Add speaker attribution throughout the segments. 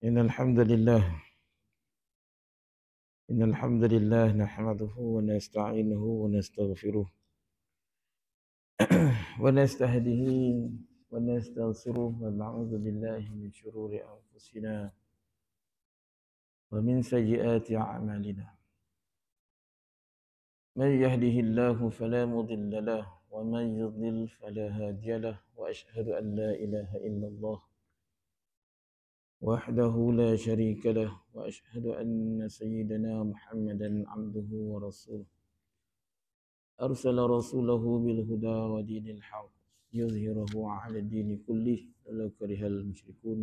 Speaker 1: إن الحمد لله إن الحمد لله نحمده ونستعينه ونستغفره ونستهديه ونستغفره ونعوذ بالله من شرور أنفسنا ومن سيئات أعمالنا. من يهده الله فلا مضل له ومن يضلل فلا هادي له، وأشهد أن لا إله إلا الله وحده لا شريك له، وأشهد أن سيدنا محمدا عبده ورسوله أرسل رسوله بالهدى ودين الحق يظهره على الدين كله ولو كره المشركون.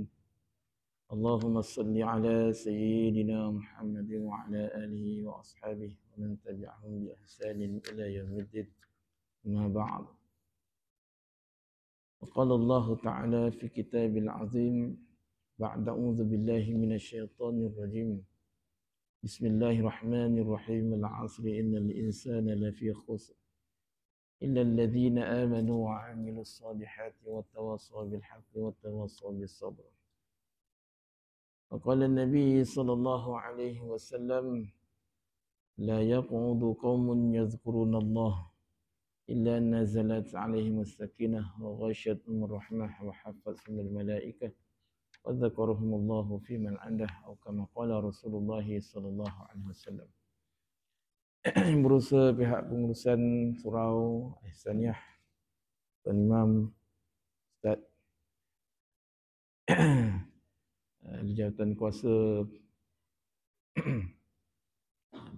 Speaker 1: اللهم صل على سيدنا محمد وعلى آله وأصحابه ومن تبعهم بإحسان إلى يوم الدين. أما بعد، وقال الله تعالى في كتاب العظيم بعد أعوذ بالله من الشيطان الرجيم بسم الله الرحمن الرحيم العصر إن الإنسان لفي خسر إلا الذين آمنوا وعملوا الصالحات وتواصوا بالحق وتواصوا بالصبر. وقال النبي صلى الله عليه وسلم لا يقعد قوم يذكرون الله إلا نزلت عليهم السكينة وغشيتهم الرحمة وحفتهم الملائكة وذكرهم الله في من عنده أو كما قال رسول الله صلى الله عليه وسلم. Berusaha pihak pengurusan surau Ihsaniyah, Tuan Imam, Ustaz di jawatan kuasa,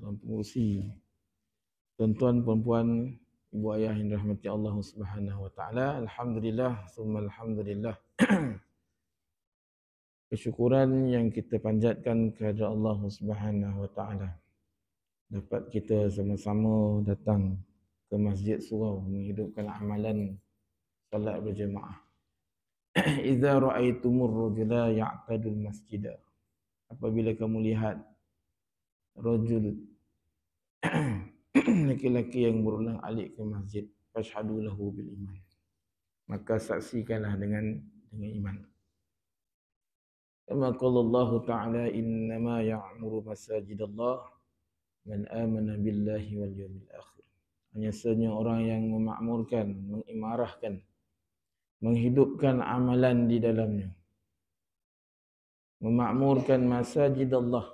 Speaker 1: Tuan Pengurusi, tuan-tuan, puan-puan, ibu ayah yang dirahmati Allah Subhanahu wa taala. Alhamdulillah, summa alhamdulillah. Kesyukuran yang kita panjatkan kepada Allah Subhanahu wa taala, dapat kita sama-sama datang ke Masjid Surau menghidupkan amalan salat berjemaah. Idza ra'aitumur rajula ya'tadul masjidah, apabila kamu lihat rajul laki-laki yang berulang-alik ke masjid, fashhadu lahu bil iman, maka saksikanlah dengan iman. Kama qala Allah Ta'ala innama ya'muru masajidallah man amana billahi wal yawmil akhir. Hanya saja orang yang memakmurkan, mengimarahkan, menghidupkan amalan di dalamnya, memakmurkan masajidallah,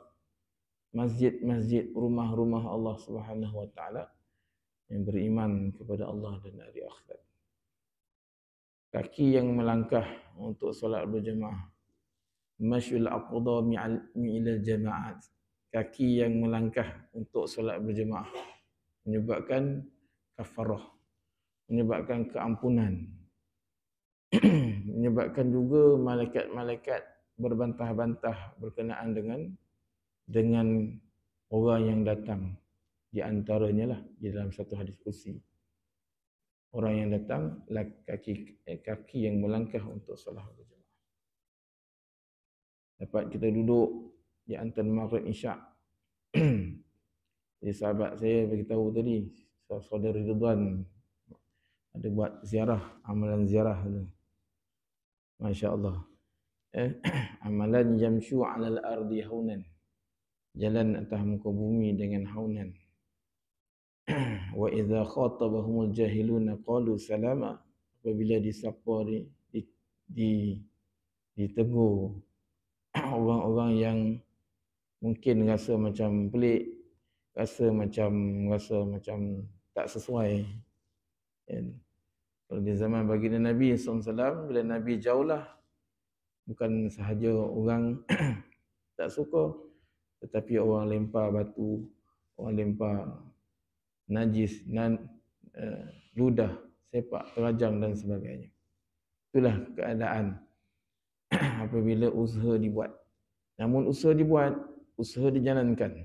Speaker 1: masjid-masjid, rumah-rumah Allah Subhanahu wa taala, yang beriman kepada Allah dan hari akhirat. Kaki yang melangkah untuk solat berjemaah, masyul aqda mi'il jamaat, kaki yang melangkah untuk solat berjemaah menyebabkan kafarah, menyebabkan keampunan, menyebabkan juga malaikat-malaikat berbantah-bantah berkenaan dengan orang yang datang. Di antaranya lah di dalam satu hadis kursi, orang yang datang kaki yang melangkah untuk solat berjemaah. Dapat kita duduk di antara maghrib isyak. Jadi sahabat saya beritahu tadi, saudara Ridwan ada buat ziarah, amalan ziarah tu. Masya-Allah. Amalan yamshu 'alal ardi haunan, jalan atas muka bumi dengan haunan. Wa idza khatabahumul jahiluna qalu salama, apabila disapa ditegur orang-orang yang mungkin rasa macam pelik, rasa macam tak sesuai. Kalau di zaman baginda Nabi SAW, bila Nabi jauhlah, bukan sahaja orang tak suka, tetapi orang lempar batu, orang lempar najis, ludah, sepak terajang dan sebagainya. Itulah keadaan apabila usaha dibuat. Namun usaha dibuat, usaha dijalankan.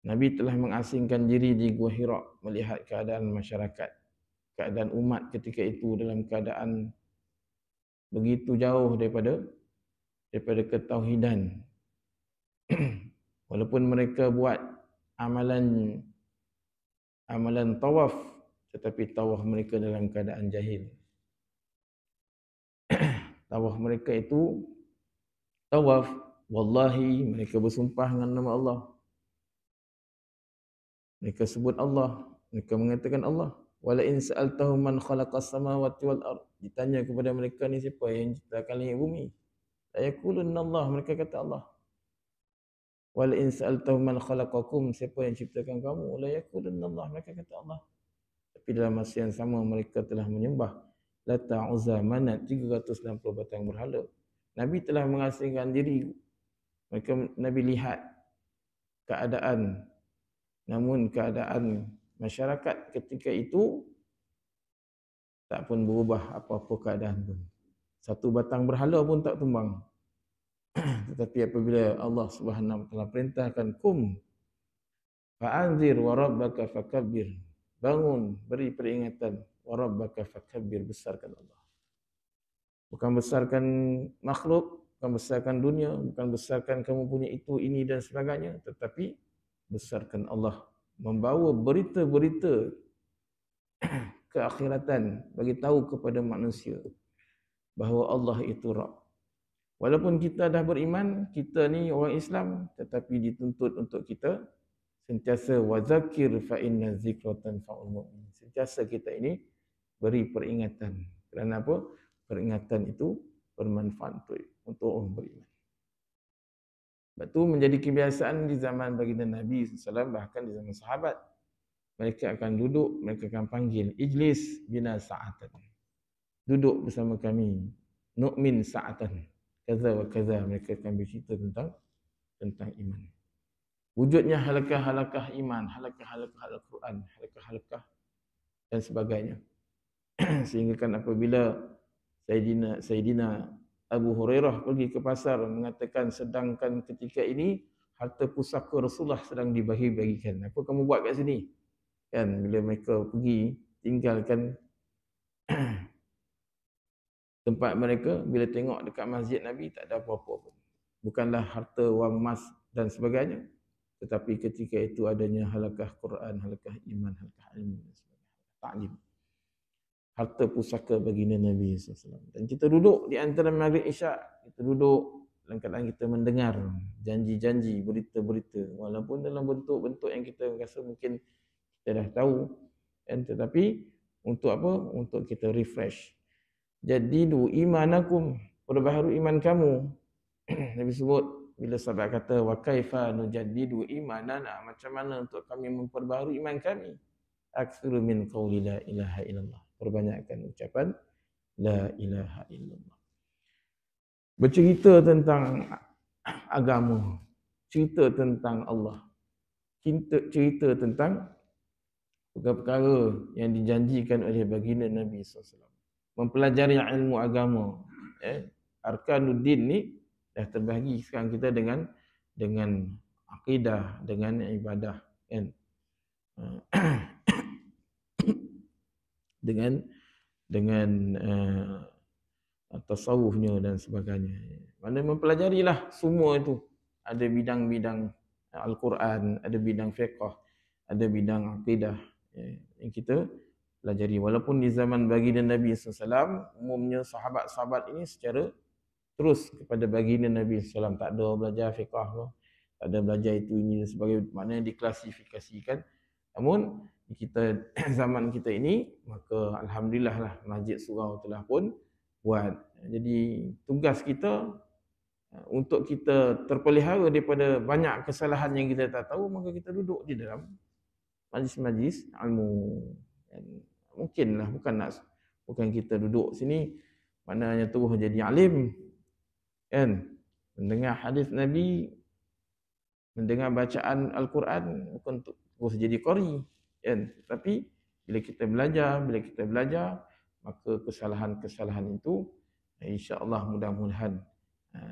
Speaker 1: Nabi telah mengasingkan diri di Gua Hira melihat keadaan masyarakat, keadaan umat ketika itu dalam keadaan begitu jauh daripada ketauhidan. Walaupun mereka buat amalan tawaf, tetapi tawaf mereka dalam keadaan jahil. Tawaf mereka itu tawaf, wallahi mereka bersumpah dengan nama Allah. Mereka sebut Allah, mereka mengatakan Allah. Wala in sa'altahum man khalaqas samawati wal ard. Ditanya kepada mereka ni siapa yang ciptakan langit bumi? La yaqulunna Allah, mereka kata Allah. Wala in sa'altahum man khalaqakum, siapa yang ciptakan kamu? La yaqulunna Allah, mereka kata Allah. Tapi dalam masa yang sama mereka telah menyembah Lata, Uzza, Manat, 360 batang berhala. Nabi telah mengasingkan diri. Nabi lihat keadaan, namun keadaan masyarakat ketika itu tak pun berubah apa-apa keadaan pun. Satu batang berhala pun tak tumbang. Tetapi apabila Allah Subhanahu wa taala perintahkan kum fa'anzir wa rabbaka fakabbir, bangun, beri peringatan, wa rabbaka fakabbir, besarkan Allah. Bukan besarkan makhluk, bukan besarkan dunia, bukan besarkan kamu punya itu, ini dan sebagainya, tetapi besarkan Allah. Membawa berita-berita keakhiratan, bagi tahu kepada manusia bahawa Allah itu Rabb. Walaupun kita dah beriman, kita ni orang Islam, tetapi dituntut untuk kita sentiasa wazakir fa inna zikra tanfa'ul mu'min. Sentiasa kita ini beri peringatan. Kerana apa? Peringatan itu bermanfaat untuk orang beriman. Sebab itu menjadi kebiasaan di zaman baginda Nabi SAW, bahkan di zaman sahabat. Mereka akan duduk, mereka akan panggil, ijlis bina sa'atan. Duduk bersama kami, nu'min sa'atan. Kaza wa kaza, mereka akan bercerita tentang iman. Wujudnya halakah-halakah iman, halakah-halakah Al-Quran, halakah-halakah dan sebagainya. Sehingga kan apabila Sayyidina Abu Hurairah pergi ke pasar mengatakan, sedangkan ketika ini harta pusaka Rasulullah sedang dibagi-bagikan. Apa kamu buat kat sini? Kan bila mereka pergi tinggalkan tempat mereka, bila tengok dekat masjid Nabi tak ada apa-apa pun. Bukanlah harta wang emas dan sebagainya, tetapi ketika itu adanya halakah Quran, halakah iman, halakah ilmu dan sebagainya. Ta'lim. Harta pusaka baginda Nabi SAW. Dan kita duduk di antara maghrib isyak, kita duduk dalam keadaan kita mendengar janji-janji, berita-berita, walaupun dalam bentuk-bentuk yang kita rasa mungkin kita dah tahu, kan? Tetapi untuk apa? Untuk kita refresh. Jadidu imanakum, perbaharui iman kamu. Nabi sebut bila sahabat kata wa kaifa nujaddidu imanana, macam mana untuk kami memperbaharui iman kami? Aktsiru min qauli la ilaha illallah, perbanyakkan ucapan la ilaha illallah. Bercerita tentang agama, cerita tentang Allah, cerita tentang perkara-perkara yang dijanjikan oleh baginda Nabi SAW. Mempelajari ilmu agama. Arkanuddin ni dah terbahagi sekarang kita dengan akidah, dengan ibadah, kan? dengan tasawufnya dan sebagainya. Mana mempelajarilah semua itu. Ada bidang-bidang Al-Quran, ada bidang fiqh, ada bidang akidah yang kita pelajari. Walaupun di zaman baginda Nabi SAW, umumnya sahabat-sahabat ini secara terus kepada baginda Nabi SAW. Tak ada belajar fiqh, tak ada belajar itu ini dan sebagainya. Maknanya diklasifikasikan. Namun kita zaman kita ini, maka alhamdulillah lah Masjid Surau telah pun buat. Jadi tugas kita untuk kita terpelihara daripada banyak kesalahan yang kita tak tahu, maka kita duduk di dalam majlis-majlis ilmu. Mungkinlah bukan kita duduk sini maknanya terus jadi alim, kan? Mendengar hadis Nabi, mendengar bacaan Al-Quran, bukan untuk terus jadi qari, kan? Tapi bila kita belajar, maka kesalahan-kesalahan itu insya-Allah mudah-mudahan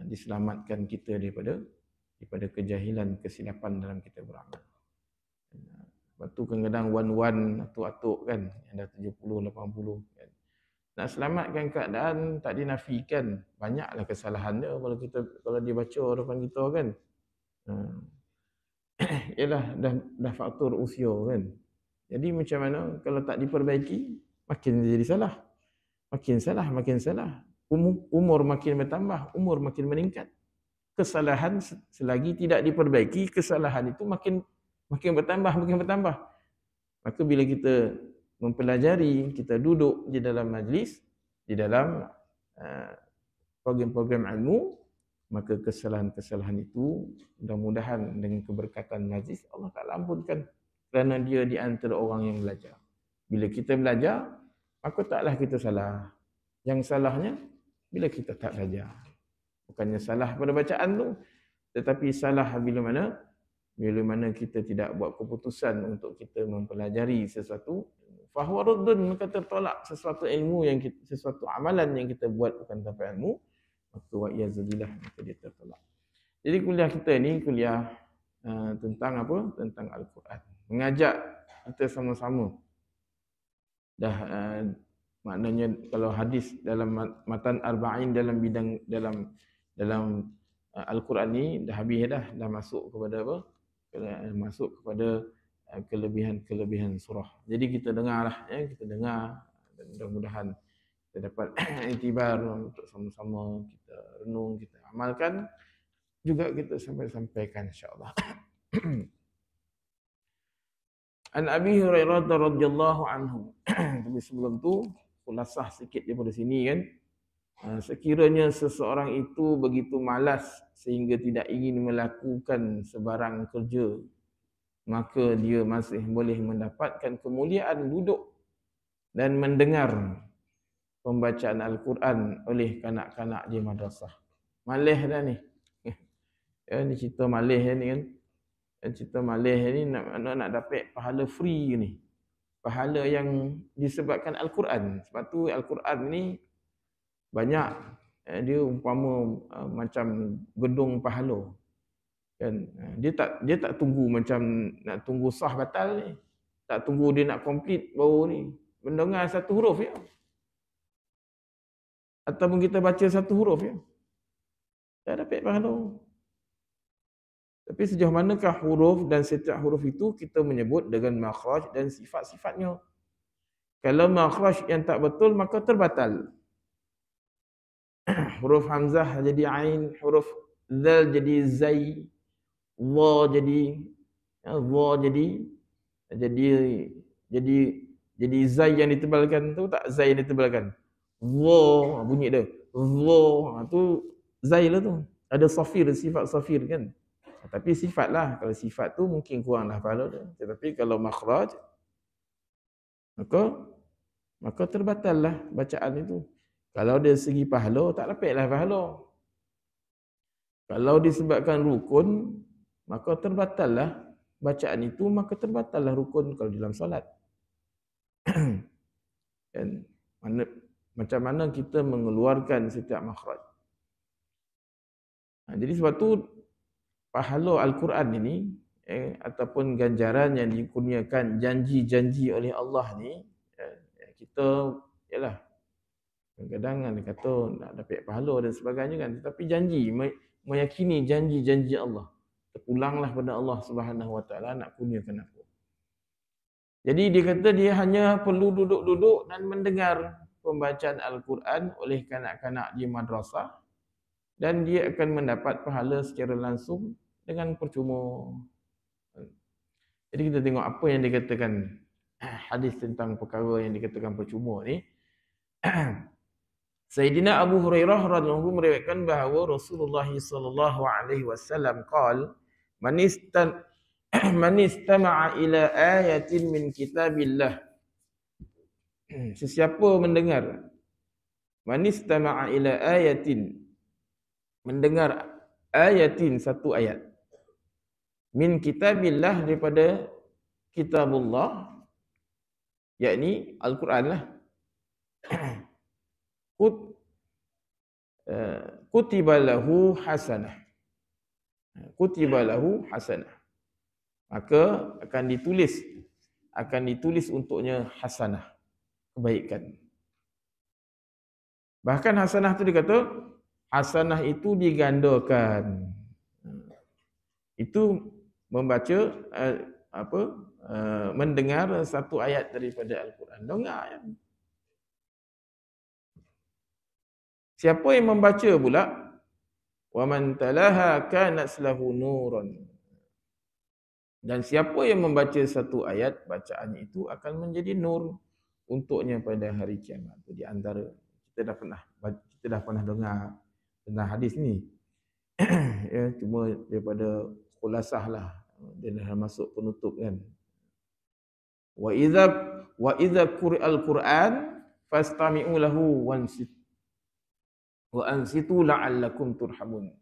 Speaker 1: diselamatkan kita daripada kejahilan, kesilapan dalam kita beramal. Lepas tu kadang-kadang wan-wan, atuk-atuk kan, yang dah 70, 80 kan. Nak selamatkan keadaan tak dinafikan, banyaklah kesalahan dia kalau dia baca hadapan kita kan. Ialah dah faktor usia kan. Jadi macam mana kalau tak diperbaiki, makin jadi salah. Makin salah. Umur makin bertambah, umur makin meningkat. kesalahan selagi tidak diperbaiki, kesalahan itu makin bertambah. Maka bila kita mempelajari, kita duduk di dalam majlis, di dalam program-program ilmu, maka kesalahan-kesalahan itu mudah-mudahan dengan keberkatan majlis Allah Ta'ala ampunkan, kerana dia di antara orang yang belajar. Bila kita belajar, maka taklah kita salah. Yang salahnya bila kita tak belajar. Bukannya salah pada bacaan tu, tetapi salah bila mana kita tidak buat keputusan untuk kita mempelajari sesuatu, fahuwa raddun, maka tertolak sesuatu ilmu yang kita, sesuatu amalan yang kita buat bukan tanpa ilmu, maka wa iyazubillah, maka dia tertolak. Jadi kuliah kita ni kuliah tentang apa? Tentang Al-Quran. Mengajak kita sama-sama. Maknanya kalau hadis dalam matan arba'in dalam bidang dalam Al-Quran ni dah habis dah masuk kepada apa? Masuk kepada kelebihan surah. Jadi kita dengarlah, kita dengar, dan mudah-mudahan kita dapat iktibar untuk sama-sama kita renung, kita amalkan, juga kita sampaikan insya-Allah. An Abi Hurairah radhiyallahu anhu. Tapi sebelum tu kulasah sikit daripada sini kan. Sekiranya seseorang itu begitu malas sehingga tidak ingin melakukan sebarang kerja, maka dia masih boleh mendapatkan kemuliaan duduk dan mendengar pembacaan Al-Quran oleh kanak-kanak di madrasah. Malih dah ni. Ni cerita malih ni kan. Cerita malih ni nak dapat pahala free ni. Pahala yang disebabkan Al-Quran. Sebab tu Al-Quran ni banyak, dia umpama macam gedung pahala. Kan, dia tak tunggu macam nak tunggu sah batal ni. Tak tunggu dia nak complete baru ni. Mendengar satu huruf ya. Ataupun kita baca satu huruf ya. Tak dapat pahala. Tapi sejauh manakah huruf dan setiap huruf itu kita menyebut dengan makhraj dan sifat-sifatnya. Kalau makhraj yang tak betul maka terbatal. Huruf hamzah jadi ain, huruf zal jadi zai, wa jadi zai yang ditebalkan tu tak zai yang ditebalkan. Wa bunyi dia. Wa tu zai lah tu. Ada safir, sifat safir kan. Tapi sifat lah. Kalau sifat tu mungkin kuranglah pahala dia. Tetapi kalau makhraj, maka terbatal lah bacaan itu. Kalau dari segi pahala, tak dapatlah pahala. Kalau disebabkan rukun, maka terbatal lah bacaan itu, maka terbatal lah rukun kalau dalam solat. Dan macam mana kita mengeluarkan setiap makhraj. Jadi sebab tu pahala Al-Quran ini ataupun ganjaran yang dikurniakan janji-janji oleh Allah ni, kita ialah kadang-kadang dia kata nak dapat pahala dan sebagainya kan, tetapi janji, meyakini janji-janji Allah, terpulanglah pada Allah Subhanahu Wa Taala nak kurniakan apa. Jadi dia kata dia hanya perlu duduk-duduk dan mendengar pembacaan Al-Quran oleh kanak-kanak di madrasah, dan dia akan mendapat pahala secara langsung dengan percuma. Jadi kita tengok apa yang dikatakan hadis tentang perkara yang dikatakan percuma ni. Sayyidina Abu Hurairah radhiyallahu anhu meriwayatkan bahawa Rasulullah sallallahu alaihi wasallam qaal man istama'a ila ayatin min kitabillah, sesiapa mendengar, man istama'a ila ayatin, mendengar ayatin, satu ayat, min kitabillah, daripada kitabullah, yakni Al-Quran lah, kutiba lahu hasanah, kutiba lahu hasanah, maka akan ditulis untuknya hasanah, kebaikan. Bahkan hasanah tu dikata, hasanah itu digandakan. Itu membaca mendengar satu ayat daripada Al-Quran. Dengar ayat. Siapa yang membaca pula, wa man talaha kanat lahu nuran. Dan siapa yang membaca satu ayat, bacaannya itu akan menjadi nur untuknya pada hari kiamat. Itu di antara kita dah pernah dengar tentang hadis ni. Ya, cuma daripada khulasah lah, dia dah masuk penutup kan. Wa idza quri'al Qur'an fastami'u lahu wa ansitu la'allakum turhamun.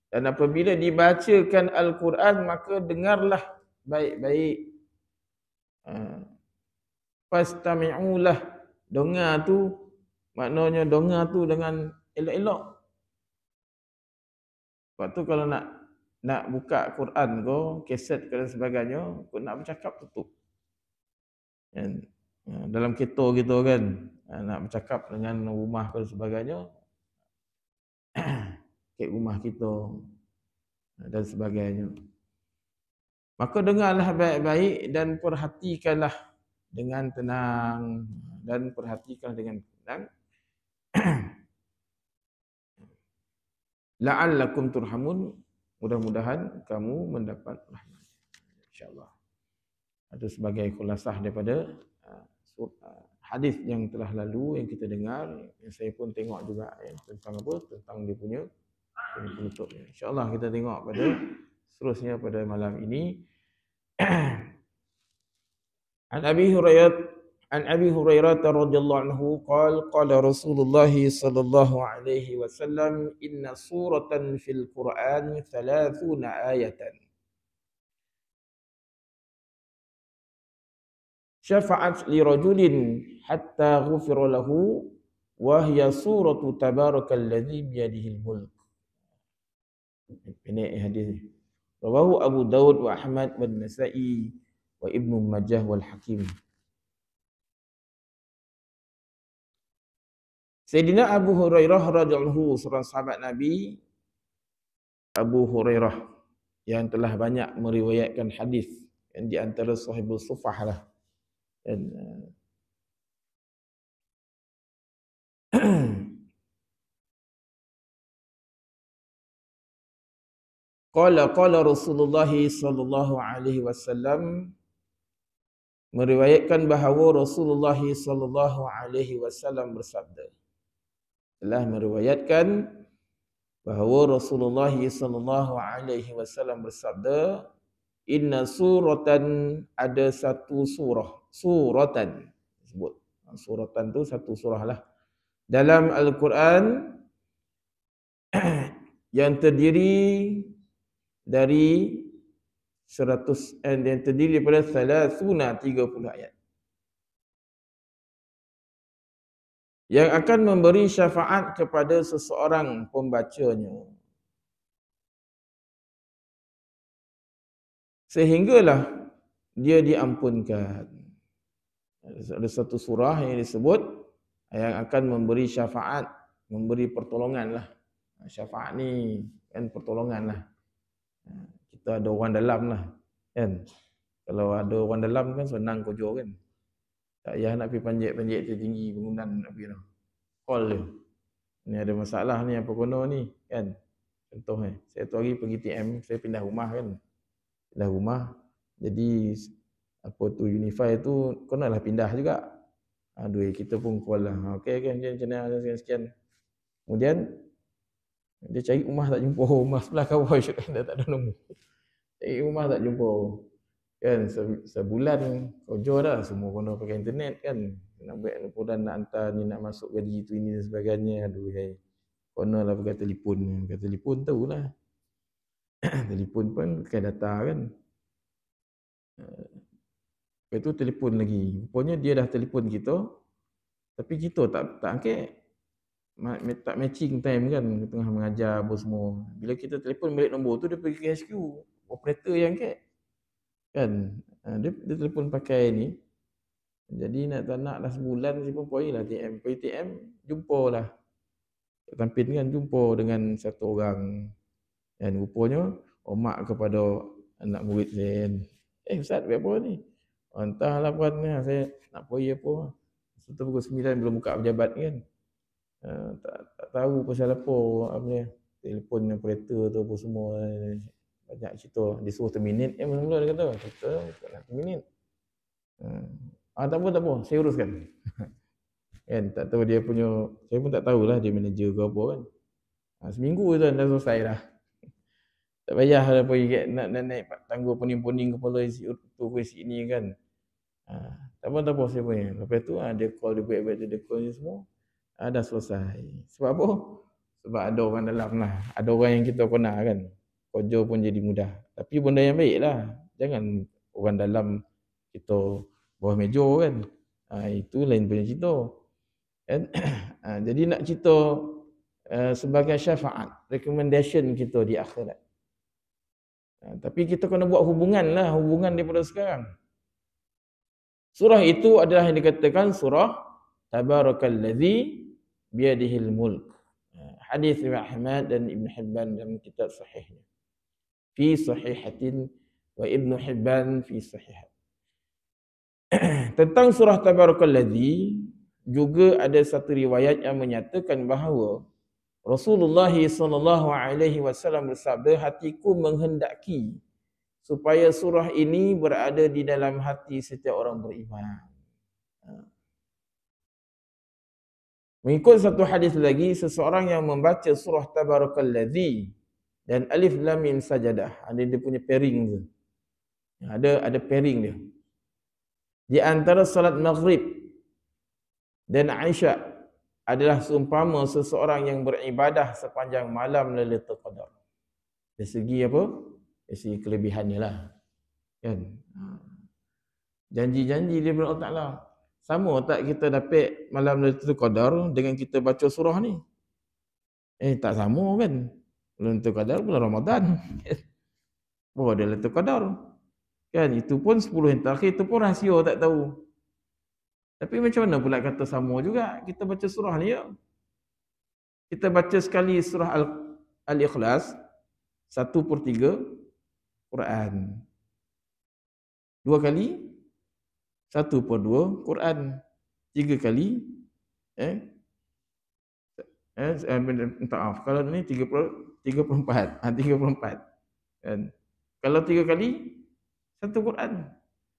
Speaker 1: Dan apabila dibacakan Al-Quran, maka dengarlah baik-baik. Fastami'ulah. Dengar tu, maknanya dengar tu dengan elok-elok. Sebab tu kalau nak buka Quran ke, kaset ke dan sebagainya, kau nak bercakap tutup. Dan, dalam kereta gitu kan, nak bercakap dengan rumah ke dan sebagainya, kat rumah kita dan sebagainya. Maka dengarlah baik-baik dan perhatikanlah dengan tenang, dan perhatikan dengan tenang. La'allakum turhamun, mudah-mudahan kamu mendapat rahmat. InsyaAllah. Itu sebagai khulasah daripada hadis yang telah lalu yang kita dengar, yang saya pun tengok juga tentang apa? Tentang dia punya penutupnya. InsyaAllah kita tengok pada seterusnya pada malam ini. An Abi Hurairah radhiyallahu anhu qala Rasulullah sallallahu alaihi wasallam inna suratan fil Qur'an 30 ayatan syafa'at li rajulin hatta ghufira lahu wa hiya suratu tabarakalladzi biyadihil mulk. Ini hadis. Rawahu Abu Daud wa Ahmad wa Nasa'i wa Ibnu Majah wal Hakim. Sayyidina Abu Hurairah radhiyallahu anhu, seorang sahabat Nabi, Abu Hurairah yang telah banyak meriwayatkan hadis, yang di antara sahibul sufah lah. Dan qala Rasulullah sallallahu alaihi wasallam, meriwayatkan bahawa Rasulullah sallallahu alaihi wasallam bersabda, telah meriwayatkan bahawa Rasulullah sallallahu alaihi wasallam bersabda, inna suratan, ada satu suratan disebut. Suratan tu satu surah lah dalam Al-Quran yang terdiri dari 100 yang terdiri daripada 30 ayat yang akan memberi syafaat kepada seseorang pembacanya, sehinggalah dia diampunkan. Ada satu surah yang disebut yang akan memberi syafaat, memberi pertolongan lah. Syafaat ni kan pertolongan lah. Kita ada orang dalam lah kan. Kalau ada orang dalam kan senang kerja kan. Tak payah nak pergi panjat-panjat tinggi bangunan nak pergi dah. Call dia. Ni ada masalah ni, apa kena ni kan. Contoh saya tu hari pergi TM, saya pindah rumah kan. Pindah rumah. Jadi apa tu Unify tu kenalah pindah juga. Aduh, kita pun call lah. Okey macam mana sekian. Kemudian dia cari rumah tak jumpa, rumah sebelah kawan dah tak ada nombor. Cari rumah tak jumpa. Kan sebulan kerja dah, semua kena pakai internet kan. Nak buat laporan, nak hantar ni, nak masuk gaji tu ini dan sebagainya. Aduh, kena lah pakai telefon. Pakai telefon tahulah. Telefon pun pakai data kan. Lepas tu telefon lagi. Rupanya dia dah telefon kita, tapi kita tak angkat. Tak matching time kan, tengah mengajar apa semua. Bila kita telefon balik nombor tu, dia pergi ke HQ, operator yang angkat kan. Dia telefon pakai ni. Jadi nak tak nak dah sebulan, saya pun pergi lah TM. Pergi TM, jumpa lah. Tampin kan, jumpa dengan satu orang. Dan rupanya omak kepada anak murid saya. Ustaz, buat apa ni? Entahlah puan, saya nak pergi apa. Setelah pukul 9 belum buka pejabat kan. Tak tahu pasal apa ni. telefon operator tu apa semua, banyak cerita. Dia suruh terminate, mula-mula dia kata, kita tak nak terminate. Tak apa, saya uruskan. Kan, tak tahu dia punya, saya pun tak tahulah dia manager ke apa kan. Seminggu tu dah selesai dah. Tak payah dah pergi nak naik tangguh poning-poning kepala isi tu ke isi ni kan. Tak apa saya punya. Lepas tu dia call, dia baik-baik dia call ni semua. Dah selesai. Sebab apa? Sebab ada orang dalam lah. Ada orang yang kita kenal kan. Kerja pun jadi mudah. Tapi benda yang baik lah. Jangan orang dalam kita bawah meja kan. Itu lain punya cerita. Kan? Jadi nak cerita sebagai syafaat, recommendation kita di akhirat. Tapi kita kena buat hubungan daripada sekarang. Surah itu adalah yang dikatakan surah Tabarakalladzi biyadihil mulk. Hadis riwayat Ahmad dan Ibn Hibban dalam kitab sahihnya. Fi sahihatin wa Ibn Hibban fi sahihat. Tentang surah Tabarakalladzi juga ada satu riwayat yang menyatakan bahawa Rasulullah SAW bersabda, hatiku menghendaki supaya surah ini berada di dalam hati setiap orang beriman. Mengikut satu hadis lagi, seseorang yang membaca surah Tabarakalladzi dan Alif Lam Mim Sajadah, ada dia punya pairing tu. Ada pairing dia. Di antara salat Maghrib dan Isya adalah seumpama seseorang yang beribadah sepanjang malam Lailatul Qadar. Dari segi apa? Dari segi kelebihannya lah. Kan? Janji-janji daripada Allah Ta'ala. Sama tak kita dapat malam Lailatul Qadar dengan kita baca surah ni? Tak sama kan? Lailatul Qadar bulan Ramadan. Oh, ada Lailatul Qadar. Kan? Itu pun 10 yang terakhir, itu pun rahsia tak tahu. Tapi macam mana pula kata sama juga? Kita baca surah ni ya. Kita baca sekali surah Al-Ikhlas, 1/3 Quran. 2 kali, 1/2 Quran. 3 kali, minta maaf. Kalau ni 34. 34. Kan? Kalau 3 kali, 1 Quran.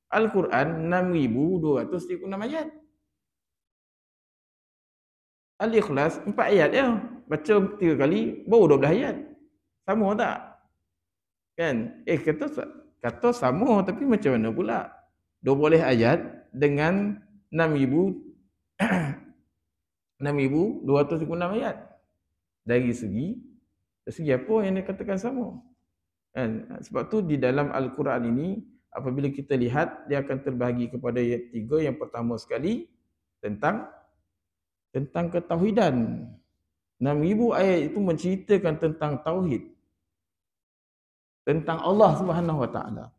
Speaker 1: Al-Quran 6,236 ayat. Al-Ikhlas 4 ayat ya. Baca 3 kali baru 12 ayat. Sama tak? Kan? Kata sama tapi macam mana pula? 12 ayat dengan 6,236 ayat. Dari segi apa yang dikatakan sama? Kan? Sebab tu di dalam Al-Quran ini apabila kita lihat, dia akan terbahagi kepada ayat 3. Yang pertama sekali tentang ketauhidan. 6,000 ayat itu menceritakan tentang tauhid, tentang Allah Subhanahu Wa Taala.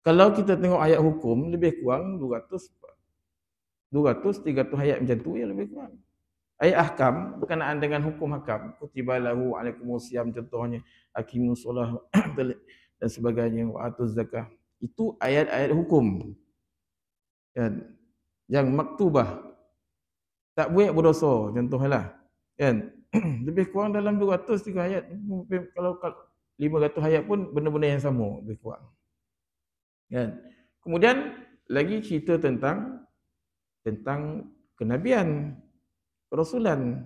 Speaker 1: Kalau kita tengok ayat hukum, lebih kurang 200-300 ayat macam tu ya, lebih kurang. Ayat ahkam berkenaan dengan hukum hakam, kutiba lahu alaikumusiyam, contohnya aqimus solah dan sebagainya, wa atuz zakah. Itu ayat-ayat hukum. Kan? Yang maktubah. Tak buat berdosa, contohlah. Kan? Lebih kurang dalam 200-300 ayat. Kalau 500 ayat pun benda-benda yang sama, lebih kurang. Kan? Kemudian lagi cerita tentang kenabian, kerasulan.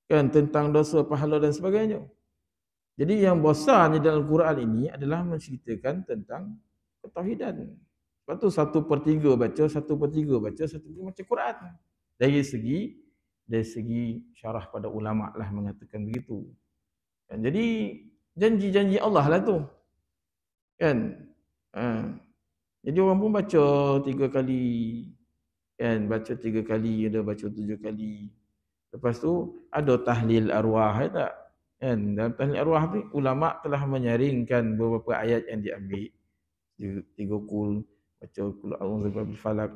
Speaker 1: Kan? Tentang dosa, pahala dan sebagainya. Jadi yang besarnya dalam Al-Quran ini adalah menceritakan tentang ketauhidan. Sebab tu 1/3 baca, 1/3 baca, 1/3 baca Quran. Dari segi syarah pada ulama lah mengatakan begitu. Kan? Jadi janji-janji Allah lah tu. Kan? Jadi orang pun baca 3 kali. Kan? Baca 3 kali, ada baca 7 kali. Lepas tu ada tahlil arwah tak? Kan? Dalam tahlil arwah ni ulama telah menyaringkan beberapa ayat yang diambil. 3 kul, baca kul a'udzu birabbil falaq,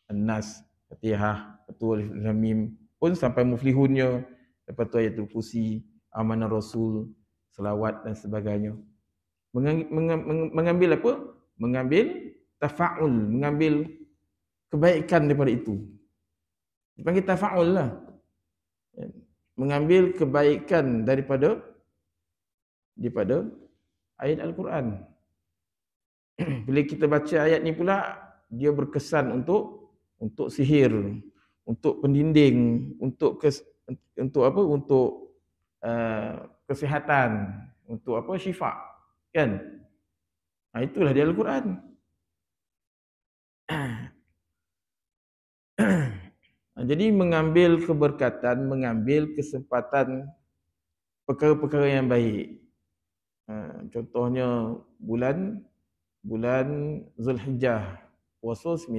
Speaker 1: an-nas, Fatihah, Alif Lam Mim pun sampai muflihunnya. Lepas tu ayatul kursi, amanah rasul, selawat dan sebagainya. Mengambil apa? Mengambil tafa'ul, mengambil kebaikan daripada itu. Dipanggil tafa'ul lah. Mengambil kebaikan daripada daripada ayat Al-Quran. Bila kita baca ayat ni pula, dia berkesan untuk sihir, untuk pendinding, untuk apa? Untuk kesihatan, untuk apa? Syifa, kan? Itulah dia Al-Quran. Jadi mengambil keberkatan, mengambil kesempatan perkara-perkara yang baik. Contohnya bulan Zulhijjah, puasa 9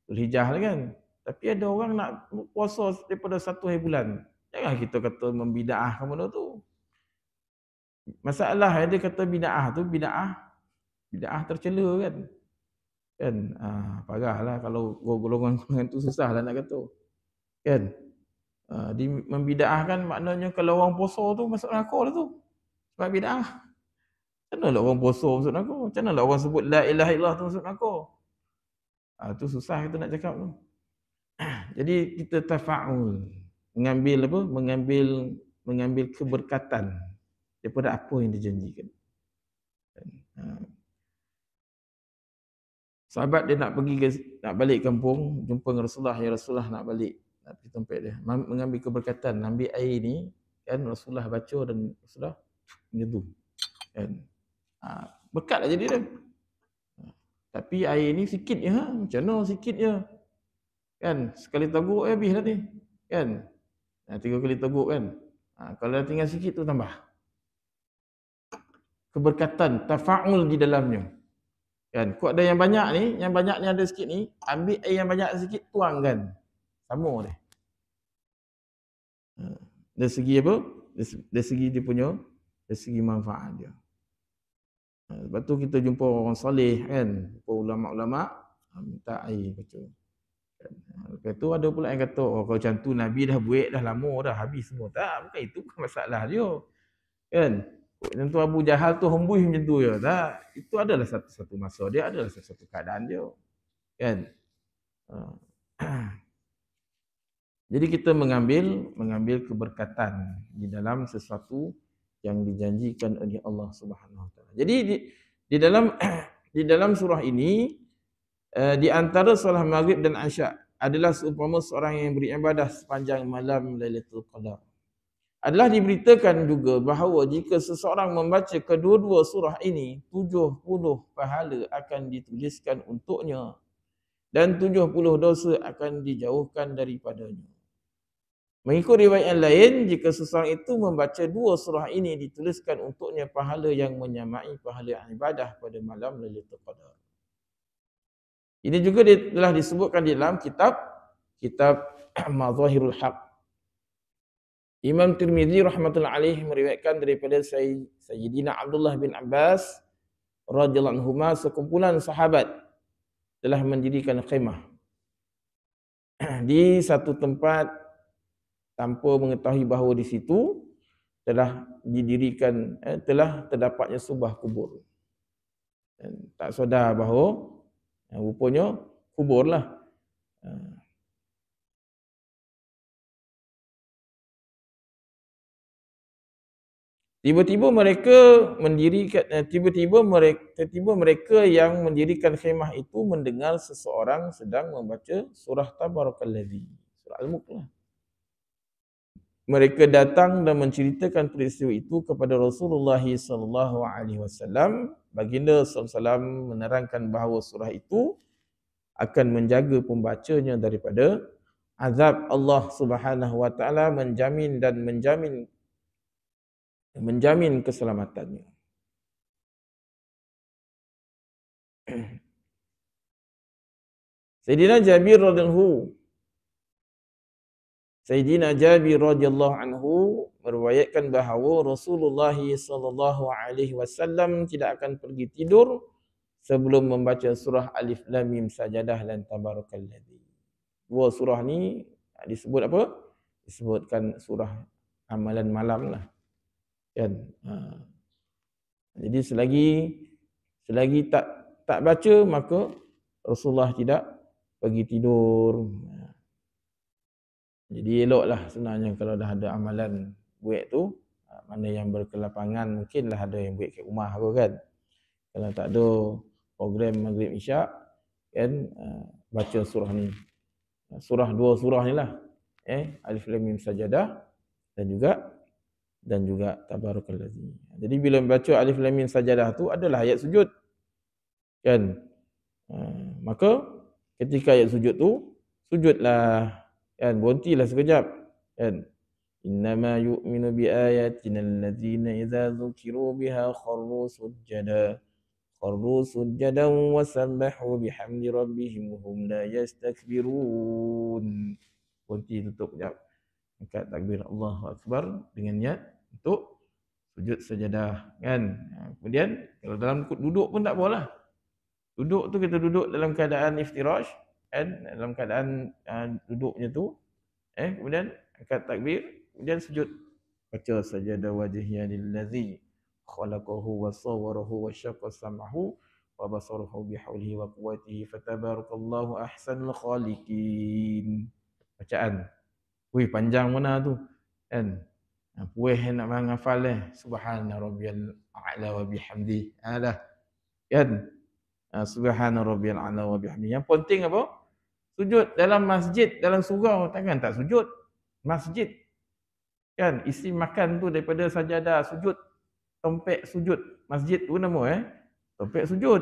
Speaker 1: Zulhijjah kan. Tapi ada orang nak puasa daripada 1 hari bulan. Jangan kita kata membidaahkan benda tu. Masalah dia kata bidaah tu bidaah tercela kan. Kan parahlah kalau golongan tu susahlah nak kata. Kan? Di membidaahkan maknanya kalau orang puasa tu masuk neraka lah tu. Sebab bidaah. Macam mana lah orang puasa masuk neraka? Macam mana lah orang sebut la ilaha illallah tu masuk neraka? Tu susah kita nak cakap tu. Jadi kita tafa'ul, mengambil apa? Mengambil keberkatan daripada apa yang dijanjikan. Sahabat dia nak balik kampung, jumpa dengan Rasulullah, ya Rasulullah nak balik, nak pergi tempat dia. Mengambil keberkatan, ambil air ni, kan Rasulullah baca dan Rasulullah macam tu. Kan? Berkatlah jadi dia. Tapi air ni sikit je, macam mana sikit je. Kan, sekali teguk habis nanti. Kan? 3 kali teguk kan. Kalau tinggal sikit tu tambah. Keberkatan, tafa'ul di dalamnya. Kan, kau ada yang banyak ni, yang banyak ni ada sikit ni, ambil air yang banyak sikit, tuangkan. Sama dia. Dari segi apa? Dari segi dia punya, dari segi manfaat dia. Lepas tu kita jumpa orang soleh kan, jumpa ulama-ulama, minta air baca. Lepas tu ada pula yang kata, kalau macam tu Nabi dah buat dah lama dah, habis semua. Tak, bukan itu masalah dia. Kan? Macam tu Abu Jahal tu hembus macam tu je. Tak, itu adalah satu masa dia, adalah satu keadaan dia. Kan? Jadi kita mengambil keberkatan di dalam sesuatu yang dijanjikan oleh Allah Subhanahu Wa Taala. Jadi di dalam surah ini, di antara solat Maghrib dan Isya adalah seumpama seorang yang beribadah sepanjang malam Lailatul Qadar. Adalah diberitakan juga bahawa jika seseorang membaca kedua-dua surah ini, 70 pahala akan dituliskan untuknya dan 70 dosa akan dijauhkan daripadanya. Mengikut riwayat yang lain, jika seseorang itu membaca 2 surah ini, dituliskan untuknya pahala yang menyamai pahala ibadah pada malam Lailatul Qadar. Ini juga telah disebutkan di dalam kitab Mazahirul Haq. Imam Tirmizi rahmatullahi alaih meriwayatkan daripada Sayyidina Abdullah bin Abbas radhiyallahu anhuma, sekumpulan sahabat telah mendirikan khemah di satu tempat tanpa mengetahui bahawa di situ telah didirikan, telah terdapatnya sebuah kubur. Dan tak sedar bahawa rupanya kuburlah. Tiba-tiba mereka yang mendirikan khemah itu mendengar seseorang sedang membaca surah Tabarakalladzi, surah Al-Mulk lah. Mereka datang dan menceritakan peristiwa itu kepada Rasulullah sallallahu alaihi wasallam. Baginda sallallahu alaihi wasallam menerangkan bahawa surah itu akan menjaga pembacanya daripada azab Allah Subhanahu wa taala, menjamin keselamatannya. Sayyidina Jabir radhiyallahu anhu meriwayatkan bahawa Rasulullah sallallahu alaihi wasallam tidak akan pergi tidur sebelum membaca surah Alif Lam Mim Sajadah dan Tabarakalladzi. 2 surah ni disebut apa? Disebutkan surah amalan malam lah. Kan? Jadi selagi tak baca, maka Rasulullah tidak pergi tidur. Jadi eloklah sebenarnya kalau dah ada amalan buat tu, Mana yang berkelapangan mungkinlah ada yang buat kat rumah aku kan. Kalau tak ada program Maghrib Isyak kan, baca surah ni. Dua surah ni lah. Alif Lam Mim Sajadah dan juga Tabarakalladzi. Jadi bila membaca Alif Lam Mim Sajadah tu adalah ayat sujud. Kan? Maka ketika ayat sujud tu, sujudlah. Kan? Berhentilah sekejap. Kan? Innama yu'minu bi ayatina allazina idza dzukiru biha kharru sujjadan wa sabbahu bihamdi rabbihim hum la yastakbirun. Berhenti, tutup sekejap. Angkat takbir Allahu Akbar dengan niat untuk sujud sajadah kan. Kemudian kalau dalam duduk pun tak apalah. Duduk tu kita duduk dalam keadaan iftirash kan, dalam keadaan duduknya tu. Kemudian angkat takbir, kemudian sujud. Baca sajadah wajhiyya lillazi khalaqahu wa sawwarahu wa syaqqa sam'ahu wa basarahu bihaulihi wa quwwatihi fatabarakallahu ahsanul khaliqin. Bacaan. Wih, panjang mana tu kan. Puih nak menghafal subhana rabbiyal a'la wa bihamdi. Dah kan. Subhana rabbiyal a'la wa bihamdi. Yang penting apa? Sujud dalam masjid, dalam surau takkan tak sujud. Masjid kan, isi makan tu daripada sajadah sujud, tompek sujud. Masjid tu nama tompek sujud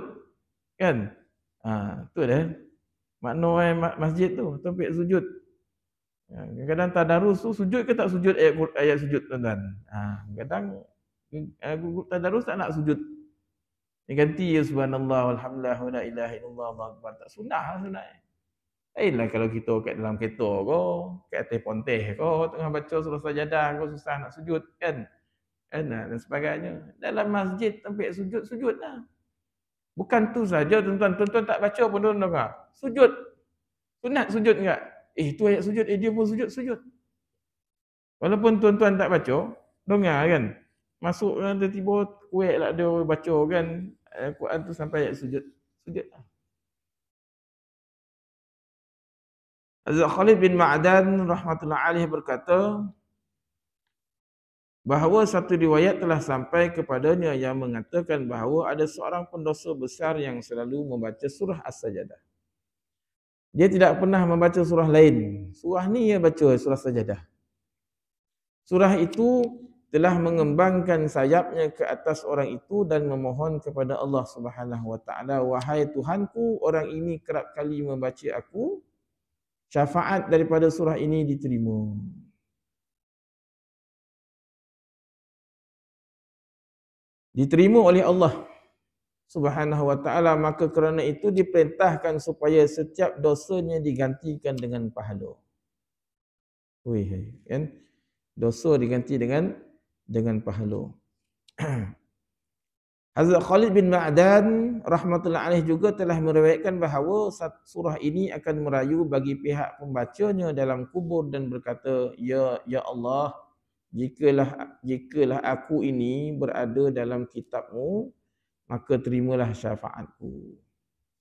Speaker 1: kan. Tu dah makna masjid tu, tompek sujud. Kadang-kadang tadarus tu sujud ke tak sujud ayat sujud tuan-tuan. Kadang guru tadarus tak nak sujud. Dia ganti ya subhanallah walhamdulillah wa la ilaha illallah Allahu akbar. Tak sunnah lah sunat. Lainlah kalau kita kat dalam kereta ke, kat atas ponteh ke, tengah baca surah sajadah ke susah nak sujud kan. Dan sebagainya. Dalam masjid tempat sujud, sujudlah. Bukan tu saja tuan-tuan. Tuan-tuan tak baca pun tuan-tuan dengar. Sujud. Sunat sujud enggak? Tu ayat sujud, dia pun sujud. Walaupun tuan-tuan tak baca, dengar kan. Masuk kan tiba-tiba kuek lah dia baca kan. Quran tu sampai ayat sujud. Sujud. Hazrat Khalid bin Ma'dan rahmatullahi alaih berkata bahawa satu riwayat telah sampai kepadanya yang mengatakan bahawa ada seorang pendosa besar yang selalu membaca surah As-Sajadah. Dia tidak pernah membaca surah lain. Surah ni dia baca, surah Sajadah. Surah itu telah mengembangkan sayapnya ke atas orang itu dan memohon kepada Allah Subhanahu wa taala, wahai Tuhanku, orang ini kerap kali membaca aku, syafaat daripada surah ini diterima. Diterima oleh Allah Subhanahu wa taala, maka kerana itu diperintahkan supaya setiap dosanya digantikan dengan pahala. Kan? Dosa diganti dengan pahala. Hazrat Khalid bin Ma'dan rahmatullahi alaih juga telah meriwayatkan bahawa surah ini akan merayu bagi pihak pembacanya dalam kubur dan berkata, ya Allah, jikalah aku ini berada dalam kitabmu, maka terimalah syafaatku.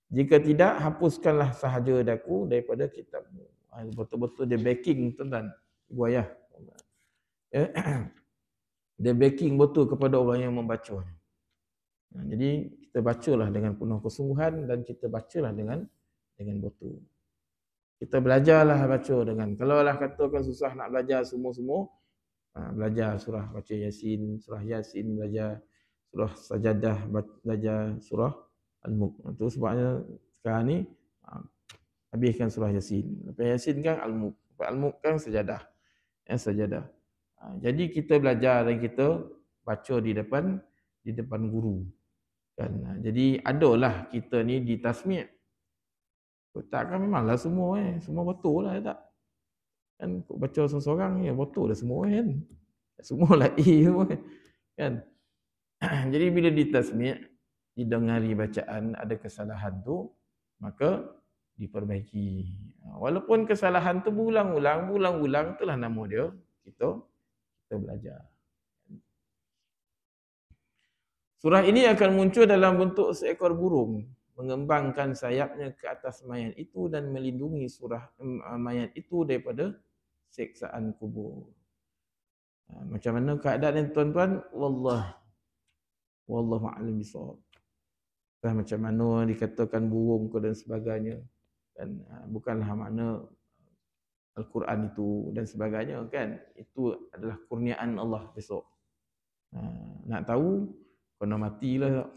Speaker 1: Jika tidak, hapuskanlah sahaja daku daripada kitabmu. Betul-betul dia backing tuan-tuan, ibu ayah. Dia backing betul kepada orang yang membaca. Jadi kita bacalah dengan penuh kesungguhan dan kita bacalah dengan betul. Kita belajarlah baca dengan, kalau lah katakan susah nak belajar semua-semua, belajar surah baca Yasin, surah Yasin belajar, surah Sajadah belajar, surah Al-Mulk. Itu sebabnya sekarang ni habiskan surah Yasin. Lepas Yasin kan Al-Mulk. Lepas Al-Mulk kan Sajadah. Sajadah. Jadi kita belajar dan kita baca di depan guru. Kan? Jadi adalah kita ni ditasmi'. Takkan memanglah semua semua betul lah tak. Kan baca seorang-seorang ya betul lah semua kan. Semua lah semua kan. Jadi bila ditasmi', didengari bacaan ada kesalahan tu, maka diperbaiki. Walaupun kesalahan tu berulang-ulang, itulah nama dia. Kita belajar. Surah ini akan muncul dalam bentuk seekor burung, mengembangkan sayapnya ke atas mayat itu dan melindungi mayat itu daripada siksaan kubur. Macam mana keadaan ni tuan-tuan? Wallahu a'lam bishawab. Macam mana dikatakan burung ke dan sebagainya. Dan bukanlah makna Al-Quran itu dan sebagainya kan. Itu adalah kurniaan Allah besok. Nak tahu, kena matilah.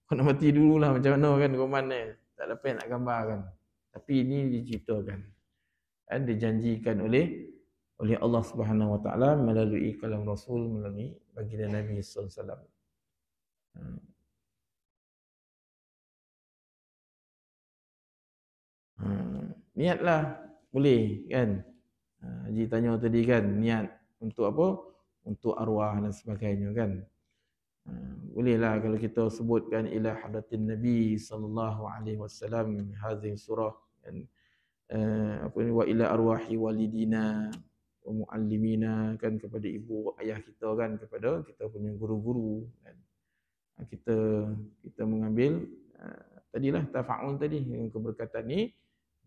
Speaker 1: Kena mati dululah macam mana kan roman ni. Tak ada apa yang nak gambarkan. Tapi ini diceritakan. Dan dijanjikan oleh Allah Subhanahu Wa Taala melalui kalam Rasul, melalui baginda Nabi sallallahu alaihi wasallam. Niatlah boleh kan. Haji tanya tadi kan, niat untuk apa? Untuk arwah dan sebagainya kan. Bolehlah kalau kita sebutkan ila hadratin Nabi sallallahu alaihi wasallam hadhihi surah kan, apa ni, wa ila arwahi walidina wa muallimina kan, kepada ibu ayah kita kan, kepada kita punya guru-guru kan. Kita mengambil tadilah tafa'ul tadi dengan keberkatan ni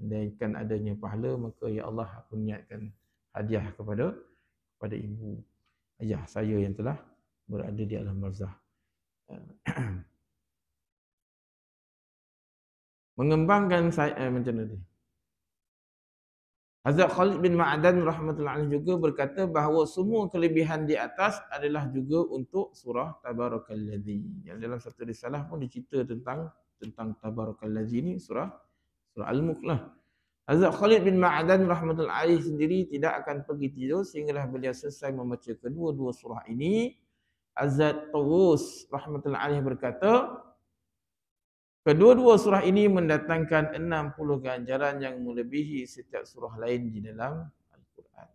Speaker 1: dan adanya pahala, maka ya Allah aku niatkan hadiah kepada ibu ayah saya yang telah berada di alam barzakh. Mengembangkan saya macam tadi. Hazrat Khalid bin Ma'dan rahmatullahi alaihi juga berkata bahawa semua kelebihan di atas adalah juga untuk surah Tabarakalladzi. Yang dalam satu risalah pun dicerita tentang Tabarakalladzi ni surah Al-Mulk lah. Hazrat Khalid bin Ma'dan rahmatullahi alaihi sendiri tidak akan pergi tidur sehinggalah beliau selesai membaca kedua-dua surah ini. Hazrat Tawus rahmatullahi alaihi berkata, kedua-dua surah ini mendatangkan 60 ganjaran yang melebihi setiap surah lain di dalam Al-Quran.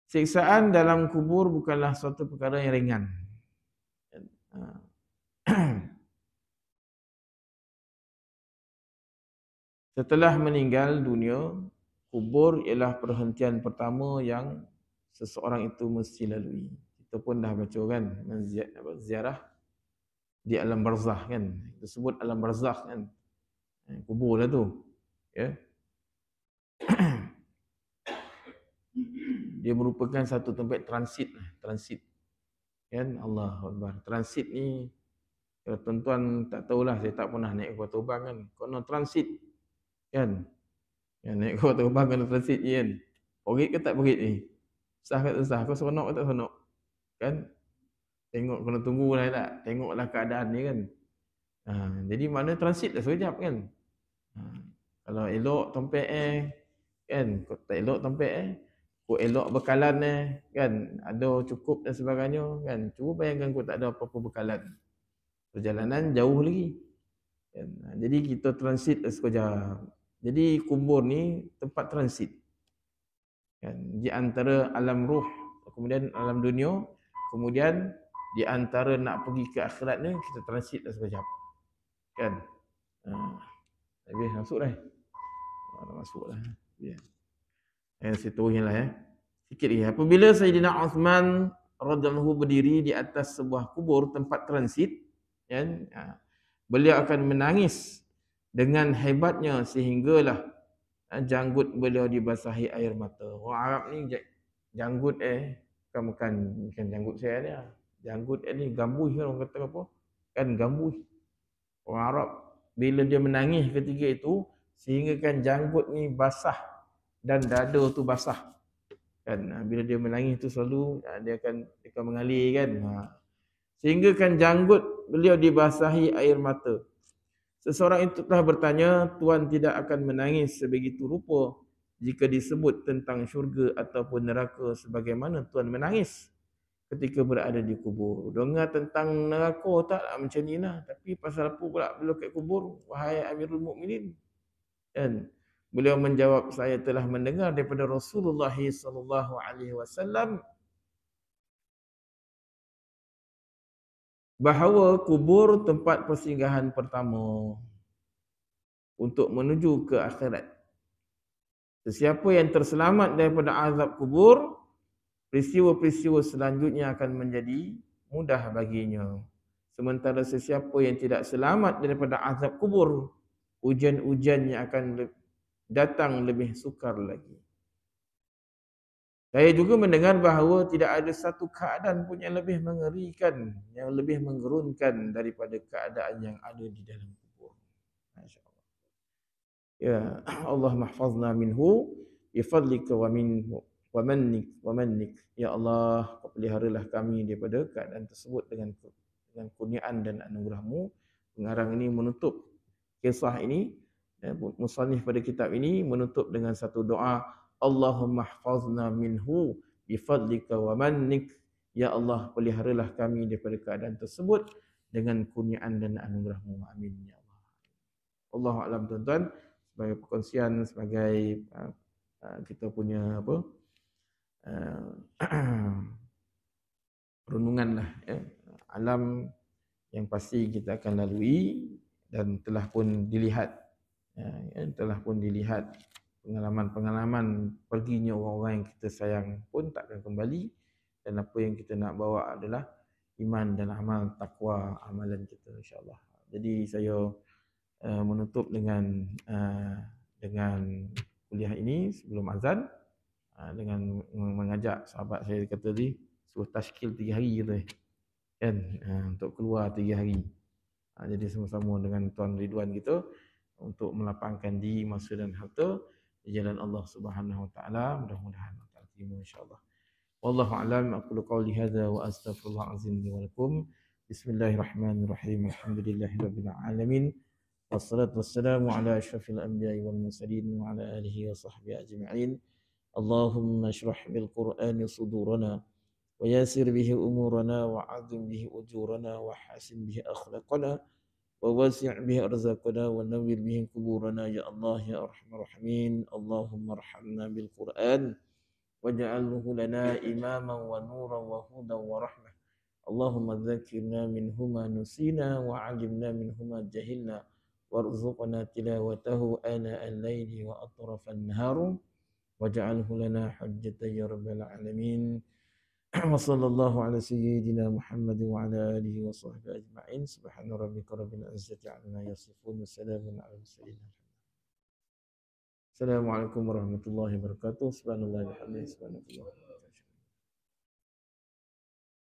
Speaker 1: Siksaan dalam kubur bukanlah suatu perkara yang ringan. Setelah meninggal dunia, kubur ialah perhentian pertama yang seseorang itu mesti lalui. Kita pun dah baca kan, ziarah di alam barzakh kan. Kita sebut alam barzakh kan. Kubur lah tu. Ya. Dia merupakan satu tempat transit. Kan, Allahu Akbar. Transit ni, kalau tuan-tuan tak tahulah, saya tak pernah naik kapal terbang kan. Kena transit. Kan? Yang naik kapal terbang kena transit je kan. Perit ke tak perit ni? Sah ke tak sah? Kau seronok ke tak seronok? Kan? Tengok, kena tunggu lah tak? Tengoklah keadaan ni kan. Jadi mana transit dah sekejap kan. Kalau elok tempat kan, kau tak elok tempat kau elok bekalan kan, ada cukup dan sebagainya kan. Cuba bayangkan kau tak ada apa-apa bekalan. Perjalanan jauh lagi. Kan? Jadi kita transit dah sekejap. Jadi kubur ni tempat transit. Kan? Di antara alam ruh, kemudian alam dunia, kemudian di antara nak pergi ke akhirat ni kita transit dah sekejap. Kan? Habis masuk dah. Dah masuk dah. Ya. Saya turunin lah sikit lagi. Apabila Sayyidina Uthman radhiyallahu berdiri di atas sebuah kubur tempat transit, kan? Beliau akan menangis dengan hebatnya sehinggalah janggut beliau dibasahi air mata. Orang Arab ni janggut bukan janggut saya ni. Janggut ni gambus kan, orang kata apa? Kan gambus. Orang Arab bila dia menangis ketika itu sehingga kan janggut ni basah dan dada tu basah. Kan bila dia menangis tu selalu dia akan mengalir kan. Sehingga kan janggut beliau dibasahi air mata. Seseorang itu telah bertanya, Tuan tidak akan menangis sebegitu rupa jika disebut tentang syurga ataupun neraka sebagaimana Tuan menangis ketika berada di kubur. Dengar tentang neraka taklah macam ni lah. Tapi pasal apa pula beliau kat kubur? Wahai Amirul Mukminin. Dan beliau menjawab, saya telah mendengar daripada Rasulullah SAW bahawa kubur tempat persinggahan pertama untuk menuju ke akhirat. Sesiapa yang terselamat daripada azab kubur, peristiwa-peristiwa selanjutnya akan menjadi mudah baginya. Sementara sesiapa yang tidak selamat daripada azab kubur, ujian-ujiannya akan datang lebih sukar lagi. Saya juga mendengar bahawa tidak ada satu keadaan pun yang lebih mengerikan, yang lebih menggerunkan daripada keadaan yang ada di dalam kubur. Masya-Allah. Ya Allah mahfazna minhu bifadlika wa minhu wa mannik. Ya Allah, peliharalah kami daripada keadaan tersebut dengan kurniaan dan anugerahmu. Pengarang ini menutup kisah ini, musannif pada kitab ini menutup dengan satu doa, Allahumma hfazna minhu bifadlika wa mannik. Ya Allah, peliharalah kami daripada keadaan tersebut dengan kurniaan dan anugerahmu. Amin ya Allah. Allahu a'lam tuan-tuan, sebagai perkongsian, sebagai kita punya apa? Renungan lah ya. Alam yang pasti kita akan lalui dan telah pun dilihat telah pun dilihat pengalaman-pengalaman perginya orang-orang yang kita sayang pun tak akan kembali, dan apa yang kita nak bawa adalah iman dan amal takwa amalan kita insya-Allah. Jadi saya menutup dengan kuliah ini sebelum azan, dengan mengajak sahabat saya kata tadi suruh tashkil 3 hari kata kan, untuk keluar 3 hari. Jadi sama-sama dengan Tuan Ridwan kita untuk melapangkan diri, masa dan harta di jalan Allah Subhanahu Wa Taala. Mudah-mudahan Allah Taala terima insya-Allah. Wallahu a'lam. Aqulu qawli hadza wa astaghfirullah azim li wa lakum. Bismillahirrahmanirrahim. Alhamdulillahirabbil alamin. Wassalatu wassalamu ala asyrafil anbiya'i wal mursalin wa ala alihi wa sahbihi ajma'in. Allahumma shrah bil Qur'ani sudurana wa yassir bihi umurana wa 'azzim bihi ujurana wa hasin bihi akhlaqana wa wasi' bihi arzaqana wa nawwir bihi kuburana ya Allah ya arhamar rahimin. Allahumma arhamna bil Qur'an waj'alhu lana imaman wa nuran wa hudan wa rahmah. Allahumma dzakkirna minhuma nusina wa 'allimna minhuma jahilna warzuqna tilawatahu ana al-laili wa atrafan nahar waj'alhu lana hujjatan ya rabbal alamin. Wa sallallahu ala sayyidina Muhammad wa ala alihi wa sahbihi ajma'in. Subhana rabbika rabbil izzati amma yasifun wa salamun ala mursalin. Assalamualaikum warahmatullahi wabarakatuh. Subhanallah wa bihamdihi subhanallah.